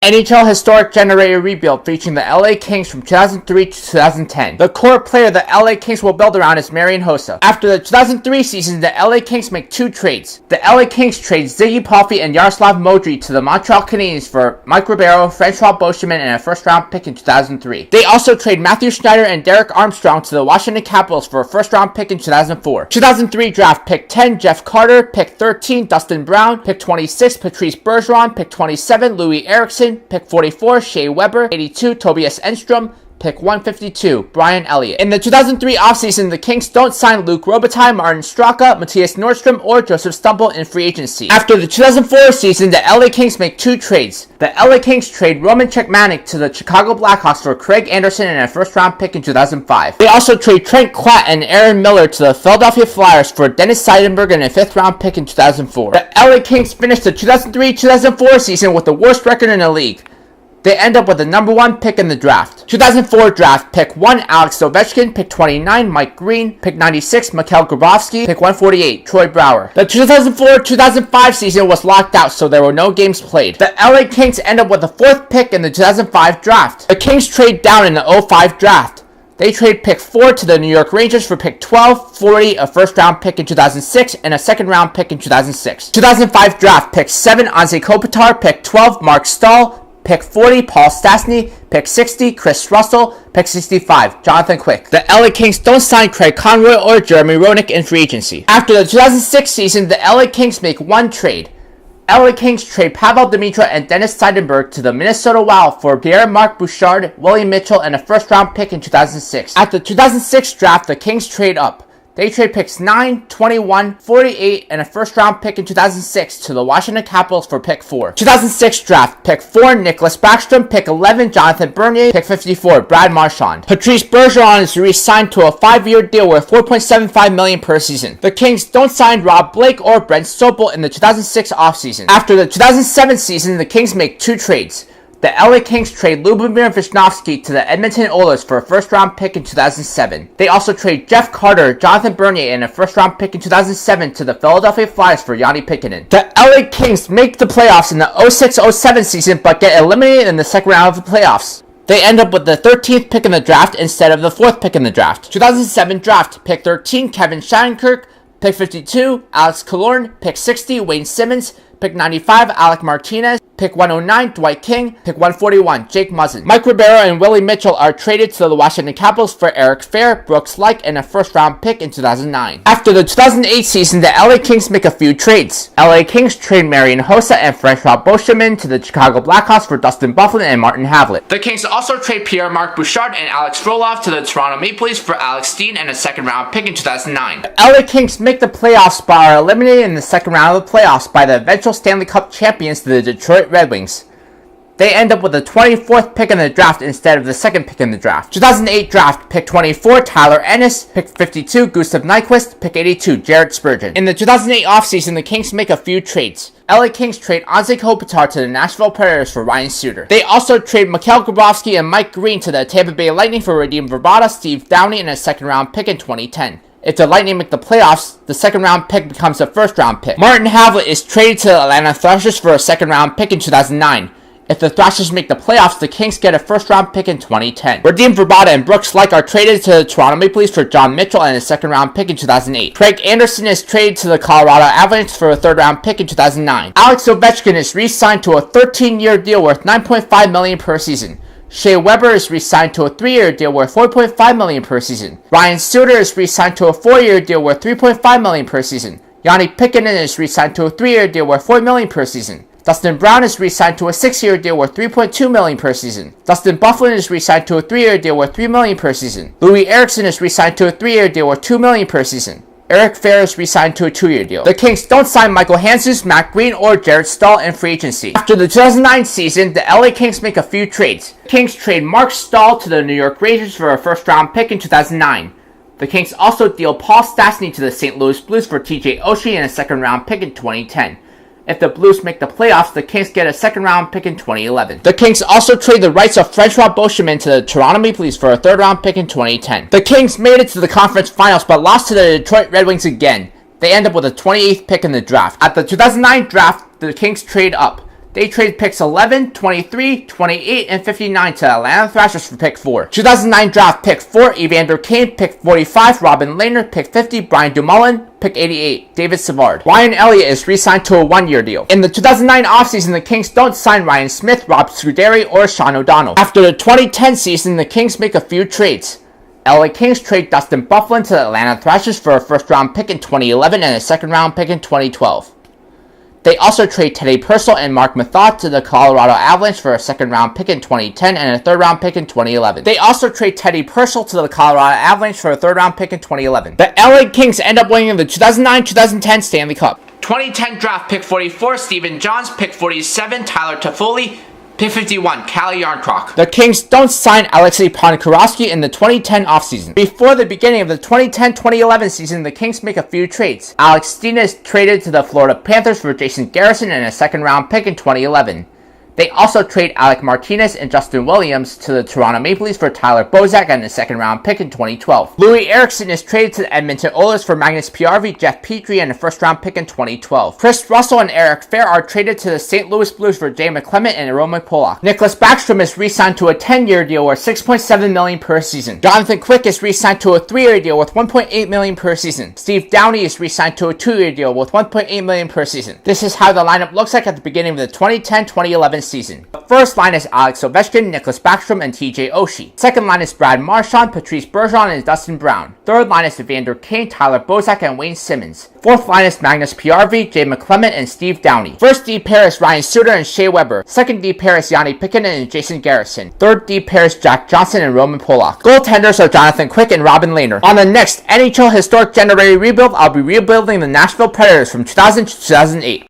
NHL Historic Generator Rebuild featuring the LA Kings from 2003 to 2010. The core player the LA Kings will build around is Marian Hossa. After the 2003 season, the LA Kings make two trades. The LA Kings trade Ziggy Palffy and Yaroslav Modry to the Montreal Canadiens for Mike Ribeiro, Francois Beauchemin, and a first-round pick in 2003. They also trade Matthew Schneider and Derek Armstrong to the Washington Capitals for a first-round pick in 2004. 2003 draft, pick 10, Jeff Carter, pick 13, Dustin Brown, pick 26, Patrice Bergeron, pick 27, Louis Eriksson, pick 44, Shea Weber, 82, Tobias Enstrom, pick 152, Brian Elliott. In the 2003 offseason, the Kings don't sign Luc Robitaille, Martin Straka, Matthias Nordstrom, or Joseph Stumble in free agency. After the 2004 season, the LA Kings make two trades. The LA Kings trade Roman Cechmanek to the Chicago Blackhawks for Craig Anderson and a first-round pick in 2005. They also trade Trent Klatt and Aaron Miller to the Philadelphia Flyers for Dennis Seidenberg and a fifth-round pick in 2004. The LA Kings finished the 2003-2004 season with the worst record in the league. They end up with the number 1 pick in the draft. 2004 draft, pick 1, Alex Ovechkin, pick 29, Mike Green, pick 96, Mikhail Grabovski, pick 148, Troy Brouwer. The 2004-2005 season was locked out, so there were no games played. The LA Kings end up with the 4th pick in the 2005 draft. The Kings trade down in the 2005 draft. They trade pick 4 to the New York Rangers for pick 12, 40, a first-round pick in 2006, and a second-round pick in 2006. 2005 draft, pick 7, Anze Kopitar, pick 12, Mark Stahl, pick 40, Paul Stastny, pick 60, Chris Russell, pick 65, Jonathan Quick. The LA Kings don't sign Craig Conroy or Jeremy Roenick in free agency. After the 2006 season, the LA Kings make one trade. LA Kings trade Pavel Demitra and Dennis Seidenberg to the Minnesota Wild for Pierre-Marc Bouchard, William Mitchell, and a first-round pick in 2006. At the 2006 draft, the Kings trade up. They trade picks 9, 21, 48, and a first-round pick in 2006 to the Washington Capitals for pick 4. 2006 draft, pick 4, Nicholas Backstrom, pick 11, Jonathan Bernier, pick 54, Brad Marchand. Patrice Bergeron is re-signed to a 5-year deal worth $4.75 million per season. The Kings don't sign Rob Blake or Brent Sopel in the 2006 offseason. After the 2007 season, the Kings make two trades. The LA Kings trade Lubomir Visnovsky to the Edmonton Oilers for a first-round pick in 2007. They also trade Jeff Carter, Jonathan Bernier, and a first-round pick in 2007 to the Philadelphia Flyers for Yanni Pikkanen. The LA Kings make the playoffs in the 06-07 season but get eliminated in the second round of the playoffs. They end up with the 13th pick in the draft instead of the 4th pick in the draft. 2007 draft, pick 13, Kevin Shattenkirk, pick 52, Alex Killorn, pick 60, Wayne Simmons, pick 95, Alec Martinez, pick 109, Dwight King, pick 141, Jake Muzzin. Mike Ribeiro and Willie Mitchell are traded to the Washington Capitals for Eric Fair, Brooks Laich, and a first-round pick in 2009. After the 2008 season, the LA Kings make a few trades. LA Kings trade Marian Hossa and Francois Beauchemin to the Chicago Blackhawks for Dustin Byfuglien and Martin Havlat. The Kings also trade Pierre-Marc Bouchard and Alex Frolov to the Toronto Maple Leafs for Alex Steen and a second-round pick in 2009. The LA Kings make the playoffs but are eliminated in the second round of the playoffs by the eventual Stanley Cup champions, the Detroit Red Wings. They end up with the 24th pick in the draft instead of the 2nd pick in the draft. 2008 draft, pick 24, Tyler Ennis, pick 52, Gustav Nyquist, pick 82, Jared Spurgeon. In the 2008 offseason, the Kings make a few trades. LA Kings trade Anze Kopitar to the Nashville Predators for Ryan Suter. They also trade Mikhail Grabovski and Mike Green to the Tampa Bay Lightning for Radim Vrbata, Steve Downie, and a second-round pick in 2010. If the Lightning make the playoffs, the second-round pick becomes a first-round pick. Martin Havlat is traded to the Atlanta Thrashers for a second-round pick in 2009. If the Thrashers make the playoffs, the Kings get a first-round pick in 2010. Radim Vrbata and Brooks Laich are traded to the Toronto Maple Leafs for John Mitchell and a second-round pick in 2008. Craig Anderson is traded to the Colorado Avalanche for a third-round pick in 2009. Alex Ovechkin is re-signed to a 13-year deal worth $9.5 million per season. Shea Weber is re-signed to a 3-year deal worth $4.5 million per season. Ryan Suter is re-signed to a 4-year deal worth $3.5 million per season. Yanni Pikkanen is re-signed to a 3-year deal worth $4 million per season. Dustin Brown is re-signed to a 6-year deal worth $3.2 million per season. Dustin Byfuglien is re-signed to a 3-year deal worth $3 million per season. Louis Eriksson is re-signed to a 3-year deal worth $2 million per season. Eric Fair is re-signed to a 2-year deal. The Kings don't sign Michael Hanzus, Matt Green, or Jared Stahl in free agency. After the 2009 season, the LA Kings make a few trades. The Kings trade Mark Stahl to the New York Rangers for a first-round pick in 2009. The Kings also deal Paul Stastny to the St. Louis Blues for TJ Oshie and a second-round pick in 2010. If the Blues make the playoffs, the Kings get a second-round pick in 2011. The Kings also trade the rights of Francois Beauchemin to the Toronto Maple Leafs for a third-round pick in 2010. The Kings made it to the conference finals but lost to the Detroit Red Wings again. They end up with a 28th pick in the draft. At the 2009 draft, the Kings trade up. They traded picks 11, 23, 28, and 59 to the Atlanta Thrashers for pick 4. 2009 draft pick 4, Evander Kane. Pick 45, Robin Lehner. Pick 50, Brian Dumoulin. Pick 88, David Savard. Ryan Elliott is re-signed to a 1-year deal. In the 2009 offseason, the Kings don't sign Ryan Smith, Rob Scuderi, or Sean O'Donnell. After the 2010 season, the Kings make a few trades. LA Kings trade Dustin Byfuglien to the Atlanta Thrashers for a first-round pick in 2011 and a second-round pick in 2012. They also trade Teddy Purcell and Mark Method to the Colorado Avalanche for a second-round pick in 2010 and a third-round pick in 2011. They also trade Teddy Purcell to the Colorado Avalanche for a third-round pick in 2011. The LA Kings end up winning the 2009-2010 Stanley Cup. 2010 draft pick 44, Stephen Johns. Pick 47, Tyler Toffoli. Pick 51, Calle Jarnkrok. The Kings don't sign Alexei Ponikarovsky in the 2010 offseason. Before the beginning of the 2010-2011 season, the Kings make a few trades. Alex Steen is traded to the Florida Panthers for Jason Garrison and a second-round pick in 2011. They also trade Alec Martinez and Justin Williams to the Toronto Maple Leafs for Tyler Bozak and a second-round pick in 2012. Louis Eriksson is traded to the Edmonton Oilers for Magnus Paajarvi, Jeff Petrie, and a first-round pick in 2012. Chris Russell and Eric Fair are traded to the St. Louis Blues for J. McClement and Roman Polak. Nicholas Backstrom is re-signed to a 10-year deal worth $6.7 million per season. Jonathan Quick is re-signed to a 3-year deal worth $1.8 million per season. Steve Downie is re-signed to a 2-year deal worth $1.8 million per season. This is how the lineup looks like at the beginning of the 2010-2011 season. The first line is Alex Ovechkin, Nicholas Backstrom, and TJ Oshie. Second line is Brad Marchand, Patrice Bergeron, and Dustin Brown. Third line is Evander Kane, Tyler Bozak, and Wayne Simmonds. Fourth line is Magnus Paajarvi, J. McClement, and Steve Downie. First D pair is R. Suter and Shea Weber. Second D pair is J.Pitkanen and Jason Garrisson. Third D pair is Jack Johnson and Roman Polak. Goaltenders are Jonathan Quick and Robin Lehner. On the next NHL Historic Generated Rebuild, I'll be rebuilding the Nashville Predators from 2000 to 2008.